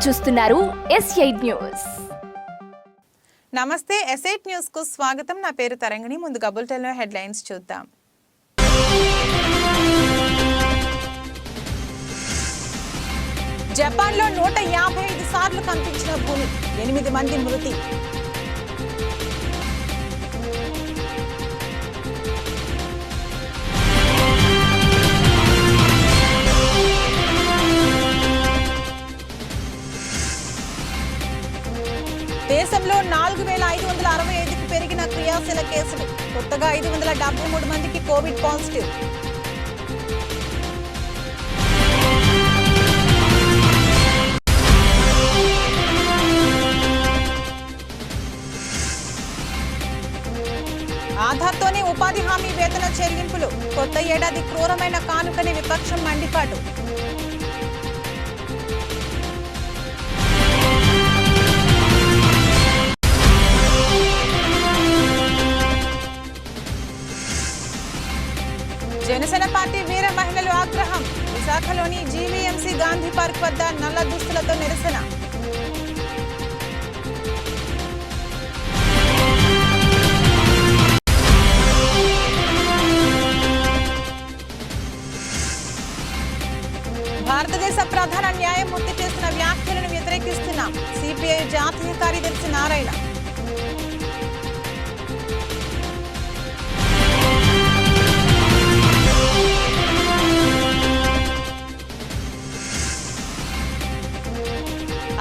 మీరు చూస్తున్నారు S8 news. నమస్తే, S8 న్యూస్ కు స్వాగతం. నా పేరు తరంగిణి. ముందుగా బులెటిన్లో హెడ్లైన్స్ చూద్దాం. జపాన్లో 155 సార్లు కంపించిన భూమి, 8 మంది మృతి. దేశంలో 4565కు పెరిగిన క్రియాశీల కేసులు. కొత్తగా 573 మందికి కోవిడ్ పాజిటివ్. ఆధార్తోనే ఉపాధి హామీ వేతన చెల్లింపులు. కొత్త ఏడాది క్రూరమైన కానుకని విపక్షం మండిపాటు. జనసేన పార్టీ వీర మహిళలు ఆగ్రహం. విశాఖలోని జీవీఎంసీ గాంధీ పార్క్ వద్ద నల్ల దుస్తులతో నిరసన. భారతదేశ ప్రధాన న్యాయమూర్తి చేసిన వ్యాఖ్యలను వ్యతిరేకిస్తున్నాం. సిపిఐ జాతీయ కార్యదర్శి నారాయణ.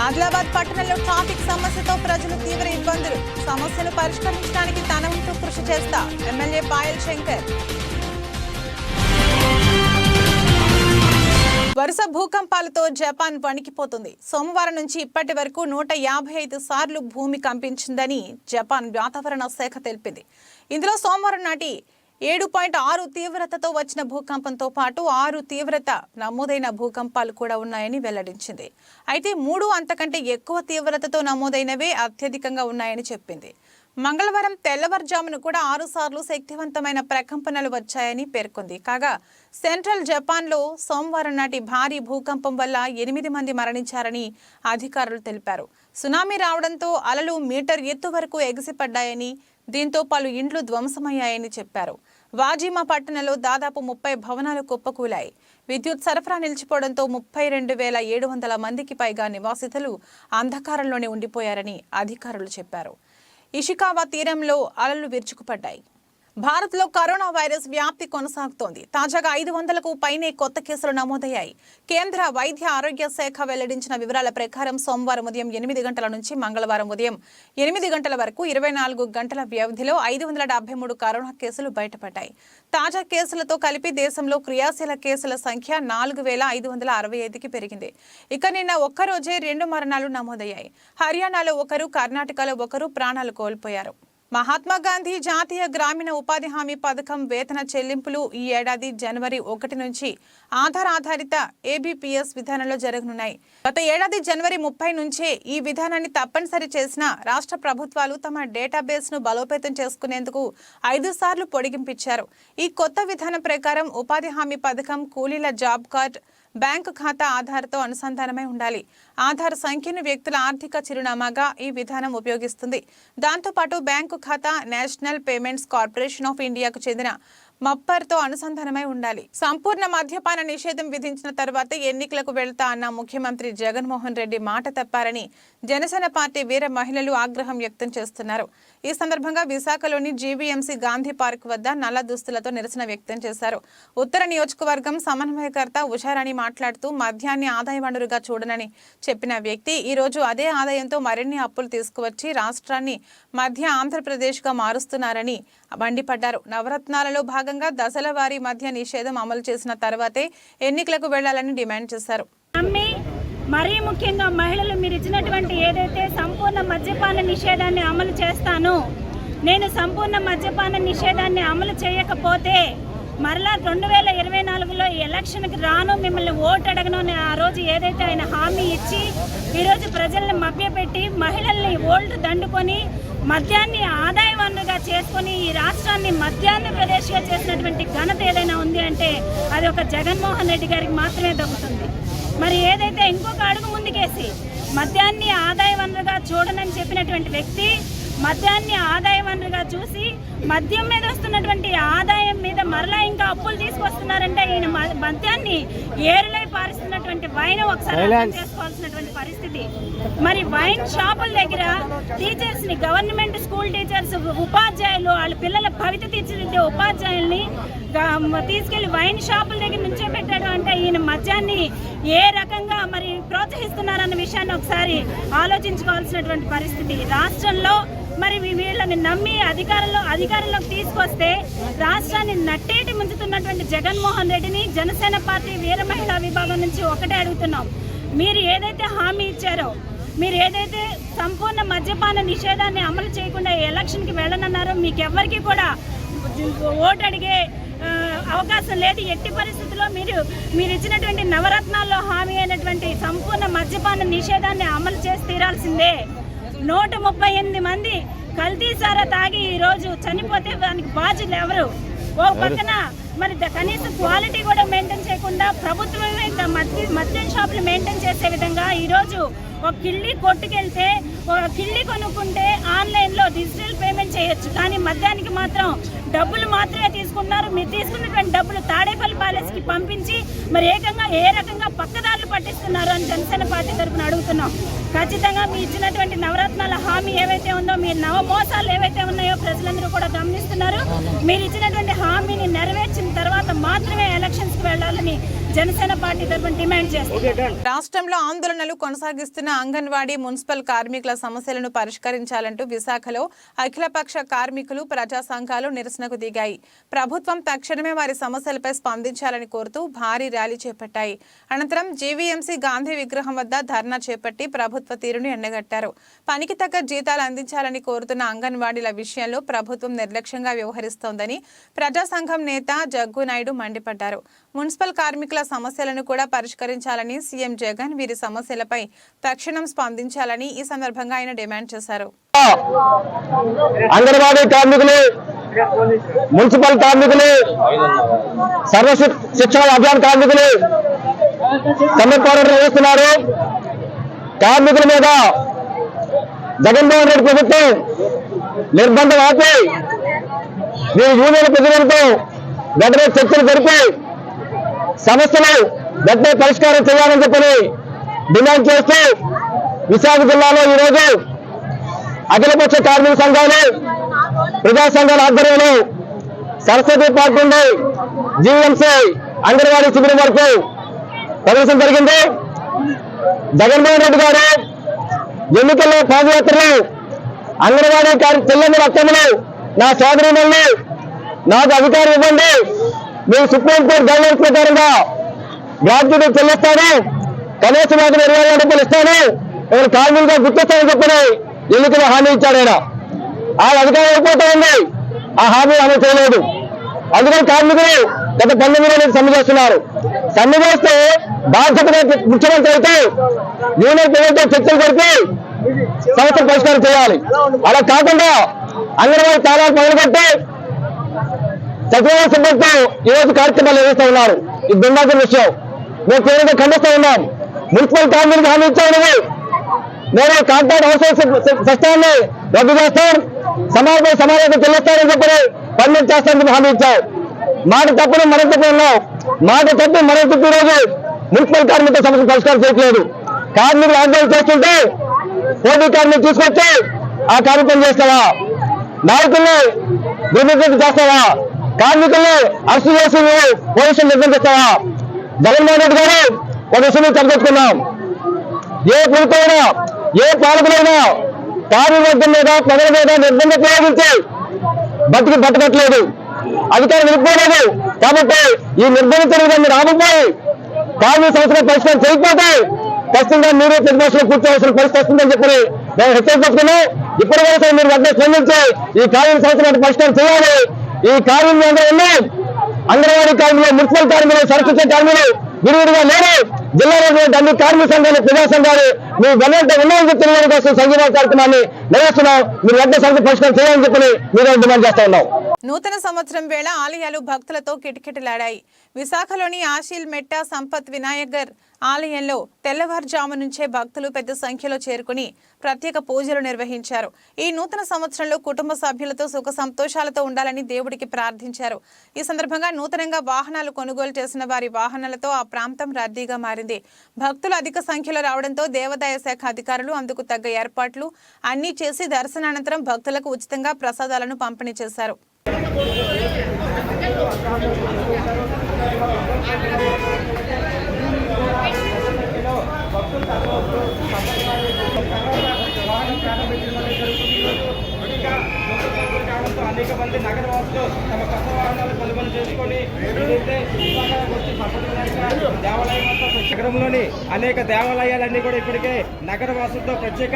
ఆదిలాబాద్ పట్టణంలో ట్రాఫిక్ సమస్యతో ప్రజలు తీవ్ర ఇబ్బందులు. సమస్యను పరిష్కరించడానికి తన వంతు కృషి చేస్తా ఎమ్మెల్యే పాయల్ శంకర్. వరుస భూకంపాలతో జపాన్ వణికిపోతుంది. సోమవారం నుంచి ఇప్పటి వరకు 155 సార్లు భూమి కంపించిందని జపాన్ వాతావరణ శాఖ తెలిపింది. ఇందులో సోమవారం నాటి 7.6 తీవ్రతతో వచ్చిన భూకంపంతో పాటు 6 తీవ్రత నమోదైన భూకంపాలు కూడా ఉన్నాయని వెల్లడించింది. అయితే 3 అంతకంటే ఎక్కువ తీవ్రతతో నమోదైనవే అత్యధికంగా ఉన్నాయని చెప్పింది. మంగళవారం తెల్లవారుజామున కూడా 6 సార్లు శక్తివంతమైన ప్రకంపనలు వచ్చాయని పేర్కొంది. కాగా సెంట్రల్ జపాన్లో సోమవారం నాటి భారీ భూకంపం వల్ల 8 మంది మరణించారని అధికారులు తెలిపారు. సునామీ రావడంతో అలలు మీటర్ ఎత్తు వరకు ఎగిసిపడ్డాయని, దీంతో పలు ఇండ్లు ధ్వంసమయ్యాయని చెప్పారు. వాజిమా పట్టణంలో దాదాపు 30 భవనాలు కుప్పకూలాయి. విద్యుత్ సరఫరా నిలిచిపోవడంతో 32,700 మందికి పైగా నివాసితులు అంధకారంలోనే ఉండిపోయారని అధికారులు చెప్పారు. ఇషికావా తీరంలో అలలు విరుచుకుపడ్డాయి. భారత్లో కరోనా వైరస్ వ్యాప్తి కొనసాగుతోంది. తాజాగా 500కు పైనే కొత్త కేసులు నమోదయ్యాయి. కేంద్ర వైద్య ఆరోగ్య శాఖ వెల్లడించిన వివరాల ప్రకారం సోమవారం ఉదయం 8 గంటల నుంచి మంగళవారం ఉదయం 8 గంటల వరకు 24 గంటల వ్యవధిలో 573 కరోనా కేసులు బయటపడ్డాయి. తాజా కేసులతో కలిపి దేశంలో క్రియాశీల కేసుల సంఖ్య 4,565కి పెరిగింది. ఇక నిన్న ఒక్కరోజే 2 మరణాలు నమోదయ్యాయి. హర్యానాలో 1, కర్ణాటకలో 1 ప్రాణాలు కోల్పోయారు. మహాత్మా గాంధీ జాతీయ గ్రామీణ ఉపాధి హామీ పథకం వేతన చెల్లింపులు ఈ ఏడాది జనవరి 1 నుంచి ఆధార్ ఆధారిత ABPS విధానంలో జరగనున్నాయి. గత ఏడాది జనవరి 30 నుంచే ఈ విధానాన్ని తప్పనిసరి చేసిన రాష్ట్ర ప్రభుత్వాలు తమ డేటాబేస్ ను బలోపేతం చేసుకునేందుకు 5 సార్లు పొడిగింపించారు. ఈ కొత్త విధానం ప్రకారం ఉపాధి హామీ పథకం కూలీల జాబ్ కార్డ్, బ్యాంకు ఖాతా ఆధార్తో అనుసంధానమై ఉండాలి. ఆధార్ సంఖ్యను వ్యక్తుల ఆర్థిక చిరునామాగా ఈ విధానం ఉపయోగిస్తుంది. దాంతోపాటు బ్యాంకు ఖాతా నేషనల్ పేమెంట్స్ కార్పొరేషన్ ఆఫ్ ఇండియాకు చెందిన మప్పర్తో అనుసంధానమై ఉండాలి. సంపూర్ణ మద్యపాన నిషేధం విధించిన తర్వాత ఎన్నికలకు వెళ్తా అన్న ముఖ్యమంత్రి జగన్మోహన్ రెడ్డి మాట తప్పారని జనసేన పార్టీ వీర మహిళలు ఆగ్రహం వ్యక్తం చేస్తున్నారు. ఈ సందర్భంగా విశాఖలోని జీవీఎంసీ గాంధీ పార్క్ వద్ద నల్ల దుస్తులతో నిరసన వ్యక్తం చేశారు. ఉత్తర నియోజకవర్గం సమన్వయకర్త ఉషారాణి మాట్లాడుతూ మద్యాన్ని ఆదాయ వనరుగా చూడనని చెప్పిన వ్యక్తి ఈ రోజు అదే ఆదాయంతో మరిన్ని అప్పులు తీసుకువచ్చి రాష్ట్రాన్ని మధ్య ఆంధ్రప్రదేశ్గా మారుస్తున్నారని మండిపడ్డారు. నవరత్నాలలో భాగంగా దశల వారీ మద్య నిషేధం అమలు చేసిన తర్వాతే ఎన్నికలకు వెళ్లాలని డిమాండ్ చేశారు. మరీ ముఖ్యంగా మహిళలు మీరు ఇచ్చినటువంటి ఏదైతే సంపూర్ణ మద్యపాన నిషేధాన్ని అమలు చేస్తాను, నేను సంపూర్ణ మద్యపాన నిషేధాన్ని అమలు చేయకపోతే మరలా 2024లో ఎలక్షన్కి రాను, మిమ్మల్ని ఓటు అడగను ఆ రోజు ఏదైతే ఆయన హామీ ఇచ్చి ఈరోజు ప్రజల్ని మభ్యపెట్టి మహిళల్ని ఓల్డ్ దండుకొని మద్యాన్ని ఆదాయ వనరుగా చేసుకొని ఈ రాష్ట్రాన్ని మధ్యాంధ్రప్రదేశ్గా చేసినటువంటి ఘనత ఏదైనా ఉంది అంటే అది ఒక జగన్మోహన్ రెడ్డి గారికి మాత్రమే దక్కుతుంది. మరి ఏదైతే ఇంకొక అడుగు ముందుకేసి మద్యాన్ని ఆదాయ వనరుగా చూడనని చెప్పినటువంటి వ్యక్తి మద్యాన్ని ఆదాయ వనరుగా చూసి మద్యం మీద వస్తున్నటువంటి ఆదాయం మీద మరలా ఇంకా అప్పులు తీసుకొస్తున్నారంటే ఈయన మద్యాన్ని ఏరులై పారిస్తున్నటువంటి వైన్ ఒకసారి అర్థం చేసుకోవాల్సినటువంటి పరిస్థితి. మరి వైన్ షాపుల దగ్గర టీచర్స్ ని, గవర్నమెంట్ స్కూల్ టీచర్స్, ఉపాధ్యాయులు, వాళ్ళ పిల్లల భవిత తీర్చిదిద్దే ఉపాధ్యాయుల్ని తీసుకెళ్లి వైన్ షాపుల దగ్గర నుంచే పెట్టాడు అంటే ఈయన మద్యాన్ని ఏ రకంగా మరి ప్రోత్సహిస్తున్నారన్న విషయాన్ని ఒకసారి ఆలోచించుకోవాల్సినటువంటి పరిస్థితి. రాష్ట్రంలో మరి వీళ్ళని నమ్మి అధికారంలోకి తీసుకొస్తే రాష్ట్రాన్ని నట్టేటి ముంచుతున్నటువంటి జగన్మోహన్ రెడ్డిని జనసేన పార్టీ వీర మహిళా విభాగం నుంచి ఒకటే అడుగుతున్నాం. మీరు ఏదైతే హామీ ఇచ్చారో, మీరు ఏదైతే సంపూర్ణ మద్యపాన నిషేధాన్ని అమలు చేయకుండా ఎలక్షన్కి వెళ్ళనన్నారో మీకెవ్వరికి కూడా ఓటు అడిగే అవకాశం లేదు. ఎట్టి పరిస్థితుల్లో మీరు ఇచ్చినటువంటి నవరత్నాల్లో హామీ అయినటువంటి సంపూర్ణ మద్యపాన నిషేధాన్ని అమలు చేసి తీరాల్సిందే. 138 మంది కల్తీ సారా తాగి ఈరోజు చనిపోతే దానికి బాధ్యులు ఎవరు? ఓ పక్కన మరి కనీసం క్వాలిటీ కూడా మెయింటైన్ చేయకుండా ప్రభుత్వమే మద్యం షాపులు మెయింటైన్ చేసే విధంగా ఈరోజు ఒక కిళ్ళి కొట్టుకెళ్తే, ఒక కిళ్ళి కొనుక్కుంటే ఆన్లైన్లో డిజిటల్ పేమెంట్ చేయొచ్చు, కానీ మద్యానికి మాత్రం డబ్బులు మాత్రమే తీసుకున్నారు. మీరు తీసుకున్నటువంటి డబ్బులు తాడేపల్లి ప్యాలెస్కి పంపించి మరి ఏ రకంగా పక్కదారులు పట్టిస్తున్నారు అని జనసేన పార్టీ తరఫున అడుగుతున్నాం. ఖచ్చితంగా మీ ఇచ్చినటువంటి నవరత్నాల హామీ ఏవైతే ఉందో, మీ నవమోసాలు ఏవైతే ఉన్నాయో ప్రజలందరూ కూడా గమనిస్తున్నారు. మీరు ఇచ్చినటువంటి హామీని నెరవేర్చిన తర్వాత మాత్రమే ఎలక్షన్స్కి వెళ్లాలని జనసేన పార్టీ తరఫున డిమాండ్ చేస్తారు. రాష్ట్రంలో ఆందోళనలు కొనసాగిస్తున్న అంగన్వాడీ, మున్సిపల్ కార్మికుల సమస్యలను పరిష్కరించాలంటూ విశాఖలో అఖిలపక్ష కార్మికులు, ప్రజా సంఘాలు నిరసనకు దిగాయి. ప్రభుత్వం తక్షణమే వారి సమస్యలపై స్పందించాలని కోరుతూ భారీ ర్యాలీ చేపట్టాయి. అనంతరం జీవీఎంసీ గాంధీ విగ్రహం వద్ద ధర్నా చేపట్టి ప్రభుత్వ తీరును ఎండగట్టారు. పనికి తగ్గ జీతాలు అందించాలని కోరుతున్న అంగన్వాడీల విషయంలో ప్రభుత్వం నిర్లక్ష్యంగా వ్యవహరిస్తోందని ప్రజా సంఘం నేత జగ్గునాయుడు మండిపడ్డారు. మున్సిపల్ కార్మికుల సమస్యలను కూడా పరిష్కరించాలని సీఎం జగన్ వీరి సమస్యలపై తక్షణం స్పందించాలని ఈ సందర్భంగా ఆయన డిమాండ్ చేశారు. అంగన్వాడీ కార్మికులు, మున్సిపల్ కార్మికులు, సర్వ శిక్షణ అభియాన్ కార్మికులు సమ్మె పోరాటం నిర్వహిస్తున్నారు. కార్మికుల మీద జగన్మోహన్ రెడ్డి ప్రభుత్వం నిర్బంధం ఆపి వీరి యూనియన్ ప్రతినిధులతో వెంటనే చర్చలు జరిపి సమస్యలు వెంటనే పరిష్కారం చేయాలని చెప్పని డిమాండ్ చేస్తూ విశాఖ జిల్లాలో ఈరోజు అఖిలపక్ష కార్మిక సంఘాలు, ప్రజా సంఘాల ఆధ్వర్యంలో సరస్వతి పార్క్ నుండి జీవీఎంసీ అంగన్వాడీ శిబిరం వరకు ప్రదర్శన జరిగింది. జగన్మోహన్ రెడ్డి గారు ఎన్నికల్లో పాదయాత్రలు అంగన్వాడీ చెల్లెమ్మల అత్తమ్మలు, నా సోదరులను నాకు అధికారం ఇవ్వండి, మీరు సుప్రీంకోర్టు గైడ్లైన్స్ ప్రకారంగా గ్రాడ్యుటీ చెల్లిస్తాను, కనీస వేతనం 20,000 రూపాయలు ఇస్తాను, నేను కార్మికులుగా గుర్తిస్తానని చెప్పని ఎన్నికల్లో హామీ ఇచ్చాడు ఆయన. ఆ అధికారం అయిపోతా ఉంది, ఆ హామీ అమలు చేయలేదు. అందుకని కార్మికులు గత 19 రోజులు సమ్మె చేస్తున్నారు. సమ్మె చేస్తే బాధ్యతగా ముఖ్యమంత్రి అయితే యూనియన్ ప్రజలతో చర్చలు జరిపి సమస్యలు పరిష్కారం చేయాలి. అలా కాకుండా అంగన్వాడీ తాళాలు పగలగొట్టి సచివాలయ సిబ్బందితో ఈరోజు కార్యక్రమాలు నిర్వహిస్తూ ఉన్నారు. ఇది దుర్మార్గం విషయం. మేము తీవ్రంగా ఖండిస్తూ ఉన్నాం. మున్సిపల్ కార్మికులకు హామీ ఇచ్చాము, నేను కాంట్రాక్ట్ హౌస్ సిస్టాన్ని రద్దు చేస్తాం, సమావేశం చెల్లిస్తానని చెప్పి పర్మిట్ చేస్తానని హామీ ఇచ్చాం. మాట తప్పని మరొక తప్పు ఉన్నాం, మాట తప్పి మరొక తప్పు ఈరోజు మున్సిపల్ కార్మికుల సమస్యలు పరిష్కారం చేయట్లేదు. కార్మికులు ఆందోళన చేస్తుంటే పోటీ కార్మికులు తీసుకొచ్చి ఆ కార్యక్రమం చేస్తావా? నాయకుల్ని దుర్వినియోగం చేస్తావా? కార్మికుల్ని అరెస్టు చేసి పోలీసులు నిర్బంధిస్తావా? జగన్మోహన్ రెడ్డి గారు ఒక విషయం చర్చించుకున్నాం. ఏ ప్రభుత్వమైనా, ఏ పాలకులైనా కార్మికవర్గం మీద, ప్రజల మీద నిర్బంధం ప్రయోగించి బట్టకట్లేదు, అధికారం నిలుపుకోలేదు. కాబట్టి ఈ నిర్బంధించిన విధాన్ని రాబోయి కార్మిక సమస్యలు పరిష్కారం చేయకపోతే ఖచ్చితంగా మీరు ప్రతిపక్షంలో కూర్చోవలసిన పరిస్థితి వస్తుందని చెప్పి మేము హెచ్చరించుకున్నాం. ఇప్పటి వరకు మీరు వెంటనే స్పందించి ఈ కార్మిక సమస్యలను పరిష్కారం చేయాలి. ఈ కార్మికులు అందరూ ఉన్నాయి, అంగన్వాడీ కార్మికులు, మున్సిపల్ కార్మికులు, సరస్వతి కార్మికులు విడివిడిగా లేరు. జిల్లాలో అన్ని కార్మిక సంఘాలు, ప్రజా సంఘాలు మీ వెంట ఉన్నాయని చెప్పి తెలియని కోసం సంఘీభావ కార్యక్రమాన్ని నిర్వహిస్తున్నాం. మీరు వెంటనే సమస్య పరిష్కారం చేయాలని చెప్పి మీరు డిమాండ్ చేస్తా ఉన్నాం. నూతన సంవత్సరం వేళ ఆలయాలు భక్తులతో కిటకిటలాడాయి. విశాఖలోని ఆశీల్ మెట్ట, సంపత్ వినాయగర్ ఆలయంలో తెల్లవారుజాము నుంచే భక్తులు పెద్ద సంఖ్యలో చేరుకుని ప్రత్యేక పూజలు నిర్వహించారు. ఈ నూతన సంవత్సరంలో కుటుంబ సభ్యులతో సుఖ సంతోషాలతో ఉండాలని దేవుడికి ప్రార్థించారు. ఈ సందర్భంగా నూతనంగా వాహనాలు కొనుగోలు చేసిన వారి వాహనాలతో ఆ ప్రాంతం రద్దీగా మారింది. భక్తులు అధిక సంఖ్యలో రావడంతో దేవాదాయ శాఖ అధికారులు అందుకు తగ్గ ఏర్పాట్లు అన్నీ చేసి దర్శనానంతరం భక్తులకు ఉచితంగా ప్రసాదాలను పంపిణీ చేశారు. అనేక మంది నగర వాసులు తమ కొత్త వాహనాలు కొనుగోలు చేసుకొని ఏదైతే దేవాలయం నగరంలోని అనేక దేవాలయాలన్నీ కూడా ఇప్పటికే నగర వాసులతో ప్రత్యేక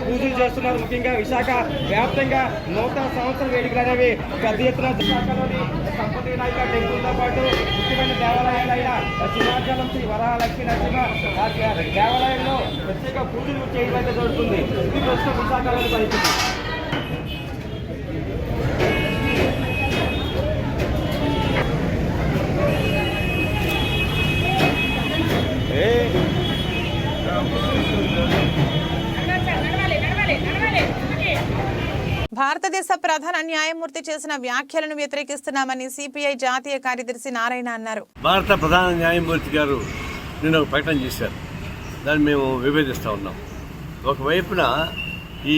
పూజలు చేస్తున్నారు. ముఖ్యంగా విశాఖ వ్యాప్తంగా నూతన సంవత్సర వేడుకలు అనేవి పెద్ద ఎత్తున విశాఖలోని సంపతి వినాయక టెంపుల్తో పాటు ముఖ్యమైన దేవాలయాలైన సింహాచలం శ్రీ వరలక్ష్మీ నరసింహ దేవాలయంలో ప్రత్యేక పూజలు చేయడం జరుగుతుంది. ఇది ప్రస్తుతం విశాఖలోని పరిస్థితి. భారతదేశ ప్రధాన న్యాయమూర్తి చేసిన వ్యాఖ్యలను వ్యతిరేకిస్తున్నామని సిపిఐ జాతీయ కార్యదర్శి నారాయణ అన్నారు. భారత ప్రధాన న్యాయమూర్తి గారు నిన్న ఒక ప్రకటన చేశారు. దాన్ని మేము విభేదిస్తూ ఉన్నాం. ఒకవైపున ఈ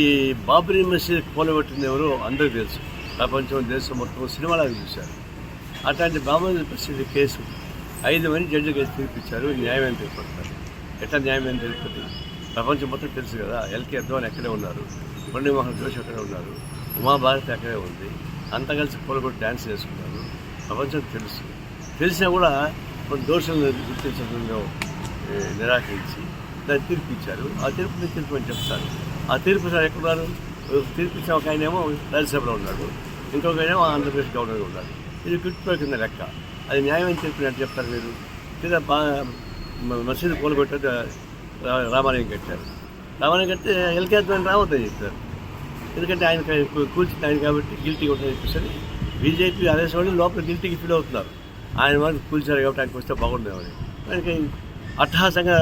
బాబ్రీ మసీద్ కూలగొట్టింది ఎవరో అందరికీ తెలుసు. ప్రపంచం దేశం మొత్తం సినిమాలాగా చూశారు. అట్లాంటి బాబ్రీ మసీద్ కేసు 5 మంది జడ్జి కేసు తీర్పిచ్చారు. న్యాయమైన తీర్పడతారు. ఎట్లా న్యాయమైన తీర్పది? ప్రపంచం మొత్తం తెలుసు కదా. ఎల్కే అద్వాని అక్కడే ఉన్నారు, మురళీమోహన్ జోషి అక్కడే ఉన్నారు, ఉమాభారతి అక్కడే ఉంది. అంతా కలిసి కూలగొట్టి డ్యాన్స్ చేసుకున్నారు. ప్రపంచం తెలుసు. తెలిసినా కూడా కొన్ని దోషులను గుర్తించడంలో నిరాకరించి దాన్ని తీర్పిచ్చారు. ఆ తీర్పుని తీర్పు అని చెప్తారు. ఆ తీర్పు సార్ ఎక్కడున్నారు? తీర్పిచ్చిన ఒక ఆయనేమో రాజ్యసభలో ఉన్నాడు, ఇంకొక ఆయనేమో ఆంధ్రప్రదేశ్ గవర్నర్గా ఉన్నాడు. ఇది క్విట్ కింద లెక్క. అది న్యాయమైన తీర్పుని అంటే చెప్తారు మీరు. లేదా మసీదు కూలగొట్టే రామాలయం కట్టారు. రామాలయం కడితే ఎల్కే అద్వాని రావద్దని చెప్పారు. ఎందుకంటే ఆయన కూల్చింది ఆయన కాబట్టి గిల్టీగా ఉంటుందని చెప్పేసి బీజేపీ ఆదేశం వాళ్ళు లోపల గిల్టీకి ఫీల్ అవుతున్నారు. ఆయన వాళ్ళు కూల్చారు కాబట్టి ఆయనకు వస్తే బాగుండేమని. ఆయనకి అట్టహాసంగా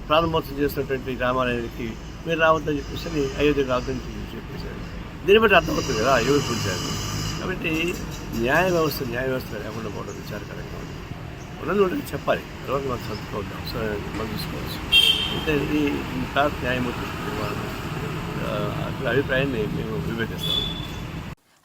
ప్రారంభోత్సవం చేస్తున్నటువంటి రామాలయానికి మీరు రావద్దని చెప్పేసి అయోధ్యకు రావద్దని చెప్పేశారు. దీన్ని బట్టి అర్థమవుతుంది కదా ఎవరు కూల్చారు. కాబట్టి న్యాయ వ్యవస్థ లేకుండా పోవడం విచారకరంగా ఉంది. ఉన్నది చెప్పాలి. తర్వాత మనం సంతుకోవద్దాం, మనం చూసుకోవచ్చు. అంటే ఈ భారత న్యాయమూర్తి అభిప్రాయాన్ని మేము వివేచిస్తాం.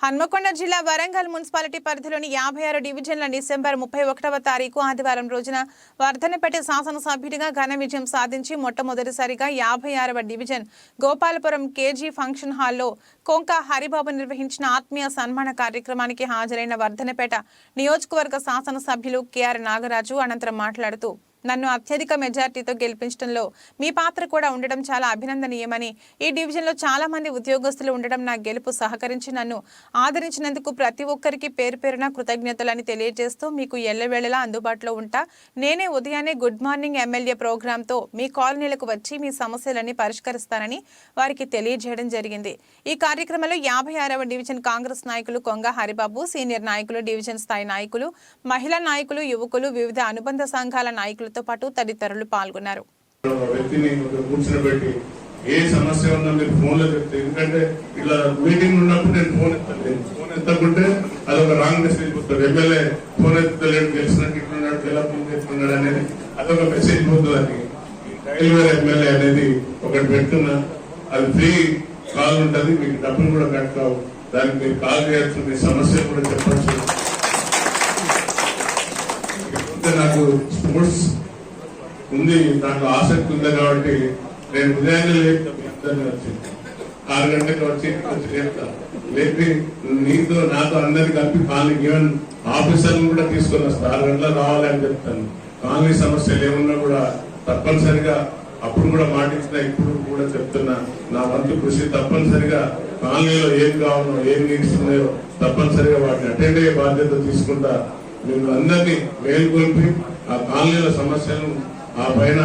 హన్మకొండ జిల్లా వరంగల్ మున్సిపాలిటీ పరిధిలోని 56 డివిజన్ల డిసెంబర్ 31వ తారీఖు ఆదివారం రోజున వర్ధనపేట శాసనసభ్యుడిగా ఘన విజయం సాధించి మొట్టమొదటిసారిగా 56వ డివిజన్ గోపాలపురం కేజీ ఫంక్షన్ హాల్లో కొంక హరిబాబు నిర్వహించిన ఆత్మీయ సన్మాన కార్యక్రమానికి హాజరైన వర్ధనపేట నియోజకవర్గ శాసనసభ్యులు కెఆర్ నాగరాజు అనంతరం మాట్లాడుతూ, నన్ను అత్యధిక మెజార్టీతో గెలిపించడంలో మీ పాత్ర కూడా ఉండడం చాలా అభినందనీయమని, ఈ డివిజన్లో చాలా మంది ఉద్యోగస్తులు ఉండడం నా గెలుపు సహకరించి నన్ను ఆదరించినందుకు ప్రతి ఒక్కరికి పేరు పేరున కృతజ్ఞతలని తెలియజేస్తూ మీకు ఎల్లవేళలా అందుబాటులో ఉంటా. నేనే ఉదయాన్నే గుడ్ మార్నింగ్ ఎమ్మెల్యే ప్రోగ్రాంతో మీ కాలనీలకు వచ్చి మీ సమస్యలన్నీ పరిష్కరిస్తానని వారికి తెలియజేయడం జరిగింది. ఈ కార్యక్రమంలో 56వ డివిజన్ కాంగ్రెస్ నాయకులు కొంగ హరిబాబు, సీనియర్ నాయకులు, డివిజన్ స్థాయి నాయకులు, మహిళా నాయకులు, యువకులు, వివిధ అనుబంధ సంఘాల నాయకులు తో పాటు తదితరులు పాల్గొన్నారు. ఏ సమస్య ఉన్నా మీరు ఫోన్లో చెప్తే, ఎందుకంటే ఇలా మీటింగ్ ఉన్నప్పుడు నేను ఫోన్ ఎత్తకుంటే అదొక రాంగ్ మెసేజ్ పోతుంది. ఎమ్మెల్యే ఫోన్ ఎత్తలేడు, గెలిచినట్టు ఇట్లున్నాడు, డెవలప్మెంట్ ఎత్తున్నాడు అనేది అదొక మెసేజ్ పోతుంది. రైల్వే ఎమ్మెల్యే అనేది ఒకటి పెడుతున్నా, అది ఫ్రీ కాల్ ఉంటుంది, మీకు డబ్బులు కూడా కట్ కావు. దానికి మీరు కాల్ చేయొచ్చు, మీ సమస్య కూడా చెప్పచ్చు. నాకు స్పోర్ట్స్ ఉంది, నాకు ఆసక్తి ఉంది కాబట్టి నేను ఉదయాన్నే వచ్చి 6 గంటలకు వచ్చి లేపి నీతో నాతో అందరికి కలిపి కాలనీ ఈవెన్ ఆఫీసర్లను కూడా తీసుకొని వస్తా. 6 గంటలకు రావాలని చెప్తాను. కాలనీ సమస్యలు ఏమన్నా కూడా తప్పనిసరిగా అప్పుడు కూడా మాటించిన, ఇప్పుడు కూడా చెప్తున్నా, నా వంతు కృషి తప్పనిసరిగా కాలనీలో ఏం కావాలో ఏం నీడ్స్ ఉన్నాయో తప్పనిసరిగా వాటిని అటెండ్ అయ్యే బాధ్యత తీసుకుంటా. మీరు అందరినీ మేల్కొల్పి ఆ కాలనీల సమస్యలను ఆ పైన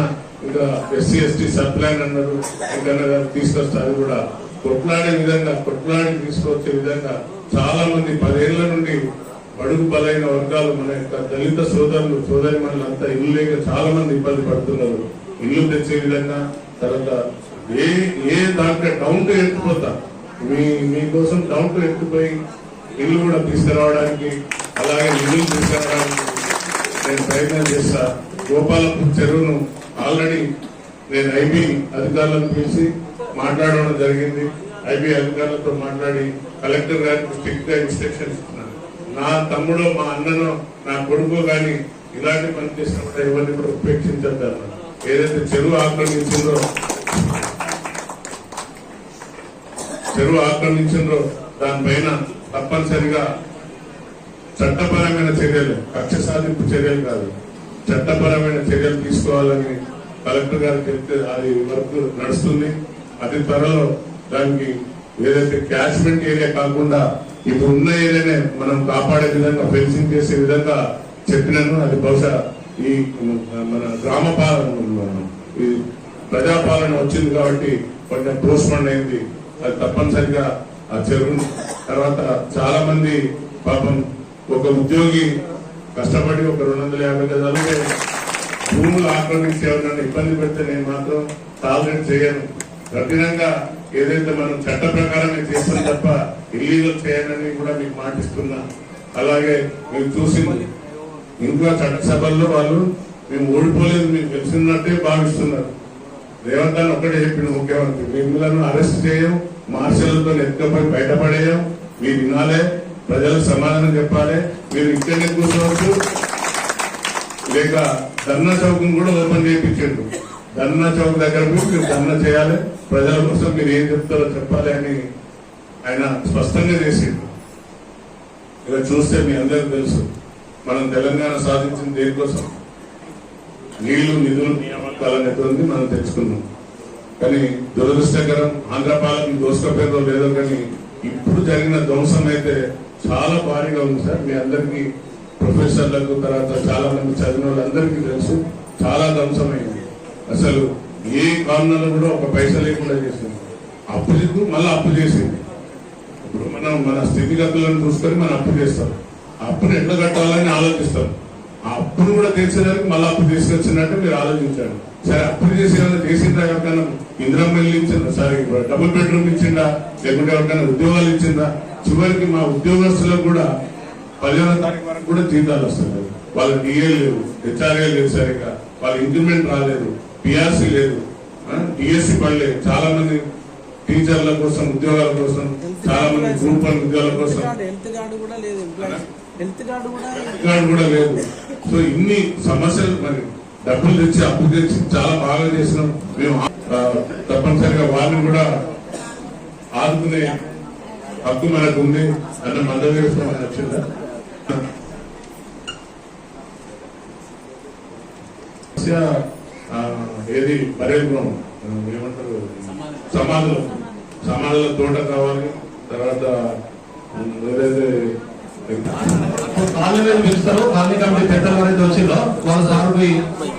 ఇంకా ఎస్సీ ఎస్టీ సబ్ ప్లాన్ అన్నారు, ఇంకా తీసుకొస్తే అది కూడా కొట్లాడే విధంగా, కొట్లాడి తీసుకొచ్చే విధంగా చాలా మంది 10 ఏళ్ల నుండి బడుగు బలైన వర్గాలు మన యొక్క దళిత సోదరులు సోదరిమణులంతా ఇల్లు లేక చాలా మంది ఇబ్బంది పడుతున్నారు. ఇల్లు తెచ్చే విధంగా తర్వాత ఏ దాంట్లో డౌన్ టు ఎత్తుపోతా మీకోసం డౌన్ టు ఎత్తుపోయి ఇల్లు కూడా తీసుకురావడానికి అలాగే నిధులు తీసుకురావడానికి నేను ప్రయత్నం చేస్తా. గోపాలపూర్ చెరువును ఆల్రెడీ నేను ఐబీ అధికారులను పిలిచి మాట్లాడడం జరిగింది. ఐబీ అధికారులతో మాట్లాడి కలెక్టర్ గారికి స్ట్రిక్ట్ గా ఇన్స్ట్రక్షన్స్ ఇస్తున్నాను. నా తమ్ముడు మా అన్నను నా కొడుకు కానీ ఇలాంటి పని చేసినప్పుడు ఎవరిని కూడా ఉపేక్షించద్దాను. ఏదైతే చెరువు ఆక్రమించిందో దానిపైన తప్పనిసరిగా చట్టపరమైన చర్యలు, కక్ష సాధింపు చర్యలు కాదు, చట్టపరమైన చర్యలు తీసుకోవాలని కలెక్టర్ గారు చెప్తే అది వర్క్ నడుస్తుంది. అతి త్వరలో దానికి ఏదైతే క్యాచ్మెంట్ ఏరియా కాకుండా ఇప్పుడు ఉన్న ఏరియానే మనం కాపాడే విధంగా ఫెన్సింగ్ చేసే విధంగా చెప్పినాను. అది బహుశా ఈ మన గ్రామ పాలన ఈ ప్రజాపాలన వచ్చింది కాబట్టి కొంచెం పోస్ట్పోన్ అయింది. అది తప్పనిసరిగా ఆ చెరువు తర్వాత చాలా మంది పాపం ఒక ఉద్యోగి కష్టపడి ఒక 250 గజాలు భూములు ఆక్రమించి ఎవరైనా ఇబ్బంది పెడితే నేను మాత్రం టాలరేట్ చేయను. కఠినంగా ఏదైతే మనం చట్ట ప్రకారమే చేస్తాం తప్ప ఇల్లీగల్ చేయనని కూడా మీకు మాటిస్తున్నా. అలాగే మీరు చూసింది ఇంకా చట్టసభల్లో వాళ్ళు మేము ఓడిపోలేదు మీకు తెలిసినట్టే భావిస్తున్నారు. రేవంత్ గారు ఒక్కటే చెప్పిండు ముఖ్యమంత్రి, మిమ్మల్ని అరెస్ట్ చేయం, మార్షల్తో ఎత్తుకపోయి బయటపడేయం, మీరు వినాలే, ప్రజలకు సమాధానం చెప్పాలి, మీరు ఇక్కడనే కూర్చోవచ్చు. లేక ధర్నా చౌక్ కూడా ఓపెన్ చేయించండు. ధర్నా చౌక్ దగ్గర మీరు ధర్నా చేయాలి, ప్రజల కోసం మీరు ఏం చెప్తారో చెప్పాలి అని ఆయన స్పష్టంగా చేసిండు. ఇలా చూస్తే మీ అందరికీ తెలుసు మనం తెలంగాణ సాధించిన దేనికోసం, నీళ్లు నిధులు నియామకాలనేటువంటి మనం తెచ్చుకున్నాం. కానీ దురదృష్టకరం ఆంధ్ర పాలన దోసుకపోయిందో లేదో కానీ ఇప్పుడు జరిగిన ధ్వంసం అయితే చాలా భారీగా ఉంది సార్. మీ అందరికీ ప్రొఫెసర్లకు తర్వాత చాలా మంది చదివిన వాళ్ళందరికీ తెలుసు చాలా ధ్వంసమైంది. అసలు ఏ కారణంలో కూడా ఒక పైసా లేకుండా చేసింది. అప్పు చెప్పు మళ్ళీ అప్పు చేసింది. ఇప్పుడు మనం మన స్థితిగతులను చూసుకొని మనం అప్పు చేస్తాం. ఆ అప్పును ఎట్లా కట్టాలని ఆలోచిస్తాం. ఆ అప్పును కూడా తీర్చేదానికి మళ్ళీ అప్పు తీసుకొచ్చినట్టు మీరు ఆలోచించారు. సరే అప్పులు చేసేవాళ్ళు చేసిందా, ఎవరికైనా ఇంద్రం ఇల్లు ఇచ్చిందా, సరే డబుల్ బెడ్రూమ్ ఇచ్చిందా, లేకుంటే ఎవరికైనా ఉద్యోగాలు ఇచ్చిందా? చివరికి మా ఉద్యోగస్తులకు కూడా 15వ తారీఖు వరకు కూడా జీతాలు వస్తుంది. వాళ్ళ డిఏ లేవు, హెచ్ఆర్ఏ లేదు, సరిగా వాళ్ళ ఇంక్రిమెంట్ రాలేదు, పిఆర్సీ లేదు, డిఎస్సీ పడలేదు. చాలా మంది టీచర్ల కోసం ఉద్యోగాల కోసం, చాలా మంది గ్రూప్ 1 ఉద్యోగాల కోసం హెల్త్ కార్డు కూడా లేదు. సో ఇన్ని సమస్యలు మరి డబ్బులు తెచ్చి అప్పు తెచ్చి చాలా బాగా చేసినాం మేము. తప్పనిసరిగా వారిని కూడా ఆదుకునే హక్కు మనకు ఉంది అన్న మద్దతు వచ్చిందా. ఏది పర్యావరణం ఏమంటారు, సమాధుల తోట కావాలి. తర్వాత ఏదైతే కాలనీ పిలుస్తారు, కాలనీ కమిటీ పెద్దలు ఎవరైతే వచ్చిందో వాళ్ళ సార్ పోయి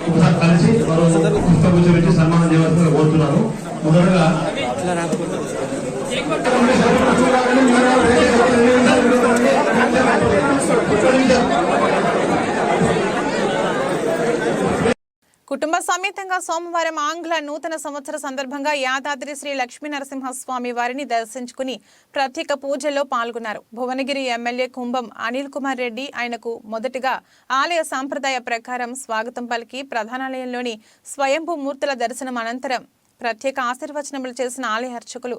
ఒకసారి కలిసి వారు పుస్తకం పెట్టి సన్మానం చేయవలసిందిగా కోరుతున్నాను. మొదటగా కుటుంబ సమేతంగా సోమవారం ఆంగ్ల నూతన సంవత్సర సందర్భంగా యాదాద్రి శ్రీ లక్ష్మీ నరసింహస్వామి వారిని దర్శించుకుని ప్రత్యేక పూజల్లో పాల్గొన్నారు. భువనగిరి ఎమ్మెల్యే కుంభం అనిల్ కుమార్ రెడ్డి ఆయనకు మొదటగా ఆలయ సాంప్రదాయ ప్రకారం స్వాగతం పలికి ప్రధానాలయంలోని స్వయంభూ మూర్తుల దర్శనం అనంతరం ప్రత్యేక ఆశీర్వచనములు చేసిన ఆలయ అర్చకులు,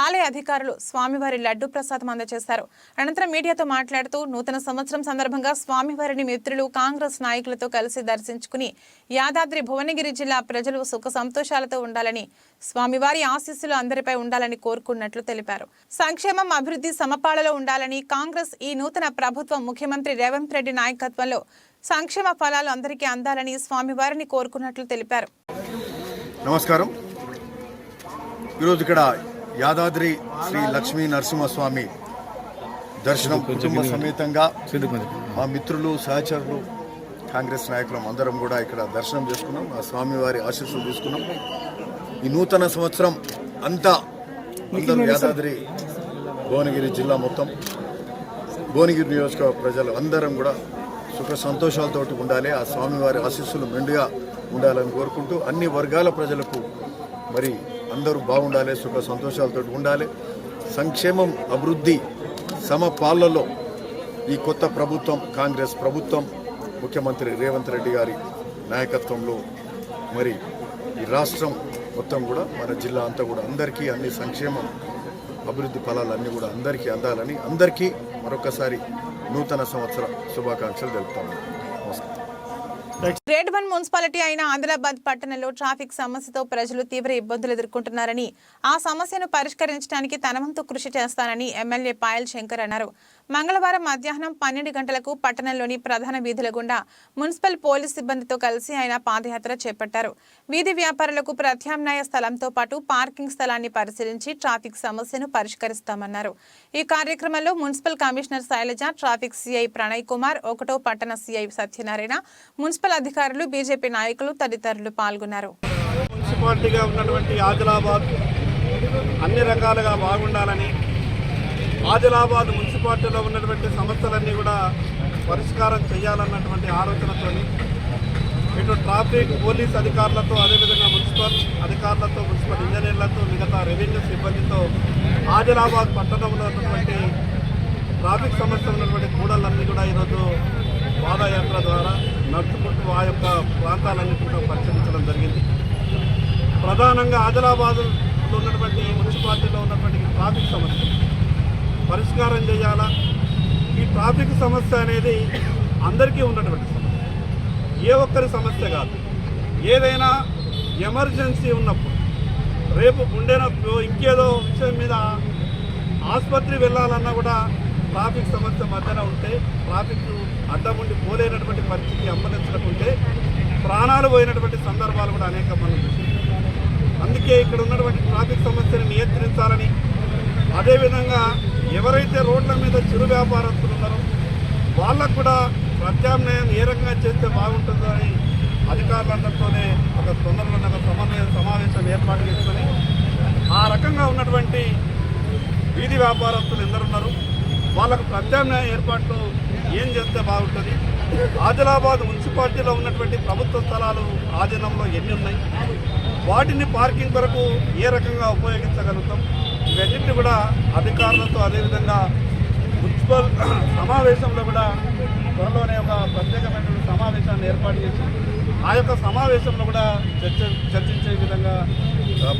ఆలయ అధికారులు స్వామివారి లడ్డు ప్రసాదం అందజేశారు. అనంతరం మీడియాతో మాట్లాడుతూ నూతన సంవత్సరం సందర్భంగా స్వామివారిని మిత్రులు, కాంగ్రెస్ నాయకులతో కలిసి దర్శించుకుని యాదాద్రి భువనగిరి జిల్లా ప్రజలు సుఖ సంతోషాలతో ఉండాలని, స్వామివారి ఆశీస్సులు అందరిపై ఉండాలని కోరుకున్నట్లు తెలిపారు. సంక్షేమం, అభివృద్ధి సమపాళలో ఉండాలని, కాంగ్రెస్ ఈ నూతన ప్రభుత్వం ముఖ్యమంత్రి రేవంత్ రెడ్డి నాయకత్వంలో సంక్షేమ ఫలాలు అందరికీ అందాలని స్వామివారిని కోరుకున్నట్లు తెలిపారు. నమస్కారం. ఈరోజు ఇక్కడ యాదాద్రి శ్రీ లక్ష్మీ నరసింహస్వామి దర్శనం కుటుంబ సమేతంగా మా మిత్రులు, సహచరులు, కాంగ్రెస్ నాయకులు అందరం కూడా ఇక్కడ దర్శనం చేసుకున్నాం. ఆ స్వామివారి ఆశీస్సులు తీసుకున్నాం. ఈ నూతన సంవత్సరం అంతా అందరూ యాదాద్రి భువనగిరి జిల్లా మొత్తం భువనగిరి నియోజకవర్గ ప్రజలు అందరం కూడా సుఖ సంతోషాలతో ఉండాలి, ఆ స్వామివారి ఆశీస్సులు మెండుగా ఉండాలని కోరుకుంటూ అన్ని వర్గాల ప్రజలకు మరి అందరూ బాగుండాలి, సుఖ సంతోషాలతో ఉండాలి. సంక్షేమం, అభివృద్ధి సమపాలలో ఈ కొత్త ప్రభుత్వం, కాంగ్రెస్ ప్రభుత్వం, ముఖ్యమంత్రి రేవంత్ రెడ్డి గారి నాయకత్వంలో మరి ఈ రాష్ట్రం మొత్తం కూడా మన జిల్లా అంతా కూడా అందరికీ అన్ని సంక్షేమం, అభివృద్ధి ఫలాలన్నీ కూడా అందరికీ అందాలని అందరికీ మరొకసారి నూతన సంవత్సర శుభాకాంక్షలు తెలుపుతాము. నమస్కారం. గ్రేడ్ 1 మున్సిపాలిటీ అయిన ఆదిలాబాద్ పట్టణంలో ట్రాఫిక్ సమస్యతో ప్రజలు తీవ్ర ఇబ్బందులు ఎదుర్కొంటున్నారని, ఆ సమస్యను పరిష్కరించడానికి తన వంతు కృషి చేస్తానని ఎమ్మెల్యే పాయల్ శంకర్ అన్నారు. మంగళవారం మధ్యాహ్నం 12 గంటలకు పట్టణంలోని ప్రధాన వీధుల గుండా మున్సిపల్ పోలీస్ సిబ్బందితో కలిసి ఆయన పాదయాత్ర చేపట్టారు. వీధి వ్యాపారులకు ప్రత్యామ్నాయ స్థలంతో పాటు పార్కింగ్ స్థలాన్ని పరిశీలించి ట్రాఫిక్ సమస్యను పరిష్కరిస్తామన్నారు. ఈ కార్యక్రమంలో municipal commissioner Shailaja, traffic CI Pranay Kumar, 1వ పట్టణ సిఐ సత్యనారాయణ, మున్సిపల్ అధికారులు, బీజేపీ నాయకులు తదితరులు పాల్గొన్నారు. మున్సిపాలిటీగా ఉన్నటువంటి ఆదిలాబాద్ అన్ని రకాలుగా బాగుండాలని, ఆదిలాబాద్ మున్సిపాలిటీలో ఉన్నటువంటి సమస్యలన్నీ కూడా పరిష్కారం చేయాలన్నటువంటి ఆలోచనతో ఇటు ట్రాఫిక్ పోలీస్ అధికారులతో, అదేవిధంగా మున్సిపల్ అధికారులతో, మున్సిపల్ ఇంజనీర్లతో, మిగతా రెవెన్యూ సిబ్బందితో ఆదిలాబాద్ పట్టణంలో ఉన్నటువంటి ట్రాఫిక్ సమస్యలు ఉన్నటువంటి కూడళ్ళన్నీ కూడా ఈరోజు పాదయాత్ర ద్వారా నడుచుకుంటూ ఆ యొక్క ప్రాంతాలన్నీ కూడా పరిశీలించడం జరిగింది. ప్రధానంగా ఆదిలాబాద్లో ఉన్నటువంటి మున్సిపాలిటీలో ఉన్నటువంటి ట్రాఫిక్ సమస్య పరిష్కారం చేయాలా. ఈ ట్రాఫిక్ సమస్య అనేది అందరికీ ఉన్నటువంటి సమస్య, ఏ ఒక్కరి సమస్య కాదు. ఏదైనా ఎమర్జెన్సీ ఉన్నప్పుడు, రేపు ఉండేనప్పుడు, ఇంకేదో విషయం మీద ఆసుపత్రి వెళ్ళాలన్నా కూడా ట్రాఫిక్ సమస్య మధ్యన ఉంటే, ట్రాఫిక్ అడ్డం ఉండి పోలేనటువంటి పరిస్థితి అంబలించకుంటే ప్రాణాలు పోయినటువంటి సందర్భాలు కూడా అనేక మనం చూసాం. అందుకే ఇక్కడ ఉన్నటువంటి ట్రాఫిక్ సమస్యను నియంత్రించాలని, అదేవిధంగా ఎవరైతే రోడ్ల మీద చిరు వ్యాపారస్తులు ఉన్నారో వాళ్ళకు కూడా ప్రత్యామ్నాయం ఏ రకంగా చేస్తే బాగుంటుందో అని అధికారులందరితోనే ఒక తొందరలో ఒక సమావేశం ఏర్పాటు చేసుకొని ఆ రకంగా ఉన్నటువంటి వీధి వ్యాపారస్తులు ఎందరున్నారు, వాళ్ళకు ప్రత్యామ్నాయ ఏర్పాట్లు ఏం చేస్తే బాగుంటుంది, ఆదిలాబాద్ మున్సిపాలిటీలో ఉన్నటువంటి ప్రభుత్వ స్థలాలు ఆధీనంలో ఎన్ని ఉన్నాయి, వాటిని పార్కింగ్ కొరకు ఏ రకంగా ఉపయోగించగలుగుతాం, ఇవన్నింటినీ కూడా అధికారులతో, అదేవిధంగా మున్సిపల్ సమావేశంలో కూడా త్వరలోనే ఒక ప్రత్యేకమైనటువంటి సమావేశాన్ని ఏర్పాటు చేసి ఆ యొక్క సమావేశంలో కూడా చర్చించే విధంగా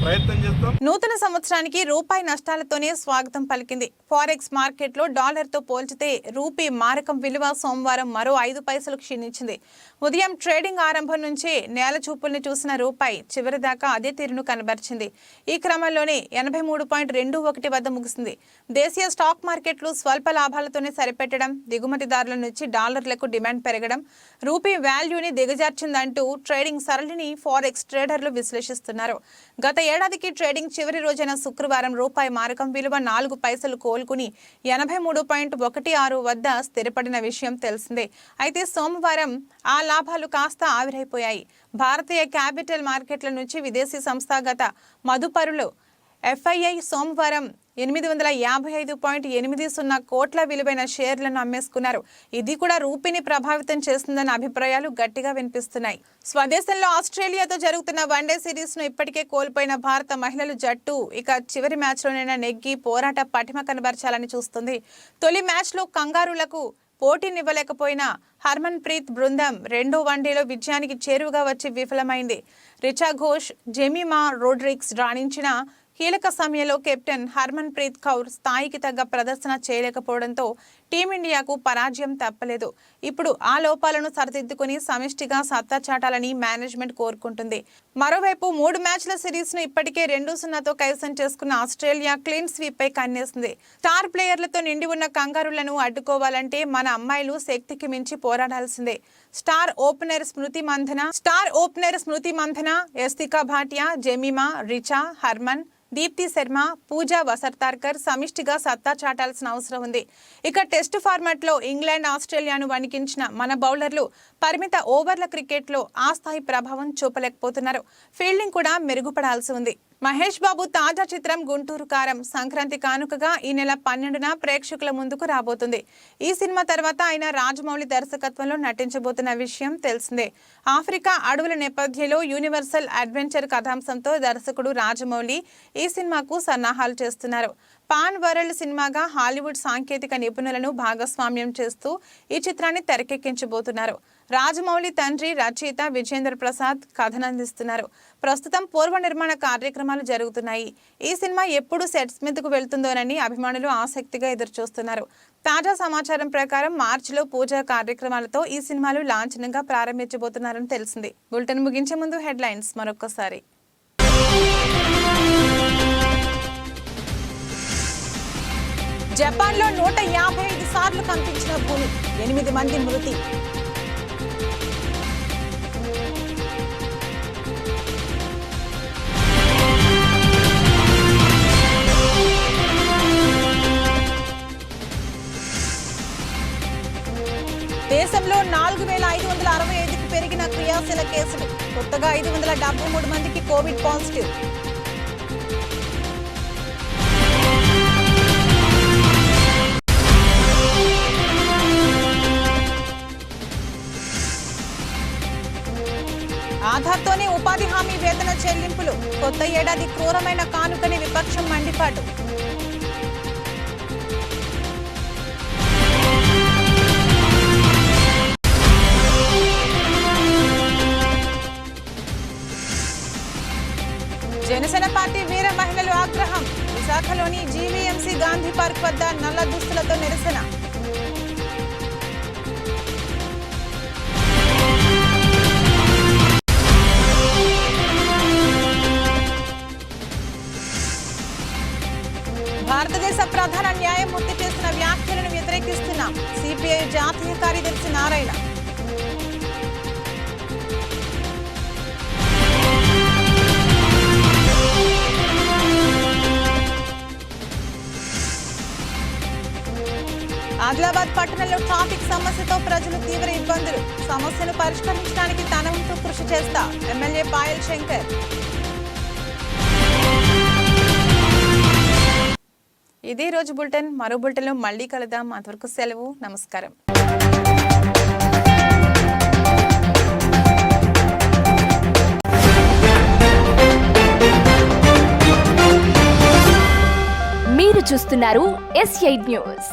ప్రయత్నం చేస్తాం. నూతన సంవత్సరానికి రూపాయి నష్టాలతోనే స్వాగతం పలికింది. ఫారెక్స్ మార్కెట్లో డాలర్తో పోల్చితే రూపీ మారకం విలువ సోమవారం మరో 5 పైసలు క్షీణించింది. ఉదయం ట్రేడింగ్ ఆరంభం నుంచే నేల చూపుల్ని చూసిన రూపాయి చివరిదాకా అదే తీరును కనబరిచింది. ఈ క్రమంలోనే 83.21 వద్ద ముగిసింది. దేశీయ స్టాక్ మార్కెట్లు స్వల్ప లాభాలతోనే సరిపెట్టడం, దిగుమతిదారుల నుంచి డాలర్లకు డిమాండ్ పెరగడం రూపీ వాల్యూని దిగజార్చిందంటూ ట్రేడింగ్ సరళిని ఫారెక్స్ ట్రేడర్లు విశ్లేషిస్తున్నారు. గత ఏడాదికి ట్రేడింగ్ చివరి రోజైన శుక్రవారం రూపాయి మారకం విలువ 4 పైసలు కోలుకుని 83.16 వద్ద స్థిరపడిన విషయం తెలిసిందే. అయితే సోమవారం ఆ లాభాలు కాస్త ఆవిరైపోయాయి. భారతీయ క్యాపిటల్ మార్కెట్ల నుంచి విదేశీ సంస్థాగత మదుపరులు FII సోమవారం 855.80 కోట్ల విలువైన షేర్లను అమ్మేసుకున్నారు. ఇది కూడా రూపీని ప్రభావితం చేస్తుందన్న అభిప్రాయాలు గట్టిగా వినిపిస్తున్నాయి. స్వదేశంలో ఆస్ట్రేలియాతో జరుగుతున్న వన్డే సిరీస్ ను ఇప్పటికే కోల్పోయిన భారత మహిళల జట్టు ఇక చివరి మ్యాచ్లోనైనా నెగ్గి పోరాట పటిమ కనబర్చాలని చూస్తుంది. తొలి మ్యాచ్లో కంగారులకు పోటీనివ్వలేకపోయిన హర్మన్ ప్రీత్ బృందం 2వ వన్డేలో విజయానికి చేరువగా వచ్చి విఫలమైంది. రిచా ఘోష్, జెమిమా రోడ్రిగ్స్ రాణించిన కీలక సమయంలో కెప్టెన్ హర్మన్ ప్రీత్ కౌర్ స్థాయికి తగ్గ ప్రదర్శన చేయలేకపోవడంతో టీమిండియాకు పరాజయం తప్పలేదు. ఇప్పుడు ఆ లోపాలను సరిదిద్దుకుని సమిష్టిగా సత్తా చాటాలని మేనేజ్మెంట్ కోరుకుంటుంది. మరోవైపు 3 మ్యాచ్ల సిరీస్ ను ఇప్పటికే 2-0తో కైవసం చేసుకున్న ఆస్ట్రేలియా క్లీన్ స్వీప్ పై కన్నేసింది. స్టార్ ప్లేయర్లతో నిండి ఉన్న కంగారులను అడ్డుకోవాలంటే మన అమ్మాయిలు శక్తికి మించి పోరాడాల్సిందే. స్టార్ ఓపెనర్ స్మృతి మంధన, యస్తికా భాటియా, జెమిమా, రిచా, హర్మన్, దీప్తి శర్మ, పూజా వసర్తార్కర్ సమిష్టిగా సత్తా చాటాల్సిన అవసరం ఉంది. ఇక టెస్ట్ ఫార్మాట్లో ఇంగ్లాండ్ ఆస్ట్రేలియాను వణికించిన మన బౌలర్లు పరిమిత ఓవర్ల క్రికెట్లో ఆ స్థాయి ప్రభావం చూపలేకపోతున్నారు. ఫీల్డింగ్ కూడా మెరుగుపడాల్సి ఉంది. మహేష్ బాబు తాజా చిత్రం గుంటూరు కారం సంక్రాంతి కానుకగా ఈ నెల 12న ప్రేక్షకుల ముందుకు రాబోతుంది. ఈ సినిమా తర్వాత ఆయన రాజమౌళి దర్శకత్వంలో నటించబోతున్న విషయం తెలిసిందే. ఆఫ్రికా అడవుల నేపథ్యంలో యూనివర్సల్ అడ్వెంచర్ కథాంశంతో దర్శకుడు రాజమౌళి ఈ సినిమాకు సన్నాహాలు చేస్తున్నారు. పాన్ వరల్డ్ సినిమాగా హాలీవుడ్ సాంకేతిక నిపుణులను భాగస్వామ్యం చేస్తూ ఈ చిత్రాన్ని తెరకెక్కించబోతున్నారు. రాజమౌళి తండ్రి రచయిత విజేంద్ర ప్రసాద్ కథనందిస్తున్నారు. ప్రస్తుతం పూర్వ నిర్మాణ కార్యక్రమాలు జరుగుతున్నాయి. ఈ సినిమా ఎప్పుడు సెట్స్ మీదకు వెళ్తుందోనని అభిమానులు ఆసక్తిగా ఎదురుచూస్తున్నారు. తాజా సమాచారం ప్రకారం మార్చిలో పూజా కార్యక్రమాలతో ఈ సినిమాలు లాంఛనంగా ప్రారంభించబోతున్నారని తెలిసింది. బులెటిన్ ముగించే ముందు హెడ్లైన్స్ మరొకసారి. జపాన్లో 155 సార్లు కంపించిన భూమి, 8 మంది మృతి. దేశంలో 4,565కు పెరిగిన క్రియాశీల కేసులు. కొత్తగా 573 మందికి కోవిడ్ పాజిటివ్. ఆధార్తోనే ఉపాధి హామీ వేతన చెల్లింపులు. కొత్త ఏడాది క్రూరమైన కానుకని విపక్షం మండిపాటు. జనసేన పార్టీ వీర మహిళలు ఆగ్రహం. విశాఖలోని జీవీఎంసీ గాంధీ పార్క్ వద్ద నల్ల దుస్తులతో నిరసన. భారతదేశ ప్రధాన న్యాయమూర్తి చేసిన వ్యాఖ్యలను వ్యతిరేకిస్తున్నాం. సిపిఐ జాతీయ కార్యదర్శి నారాయణ. ఆదిలాబాద్ పట్టణంలో ట్రాఫిక్ సమస్యతో ప్రజలు తీవ్ర ఇబ్బందులు. సమస్యను పరిష్కరించడానికి తన వంతు కృషి చేస్తా ఎమ్మెల్యే పాయల్ శంకర్. ఇదే రోజు బులెటిన్. మరో బులెటిన్లో మళ్ళీ కలుద్దాం. అంతవరకు సెలవు. నమస్కారం. మీరు చూస్తున్నారు S8 న్యూస్.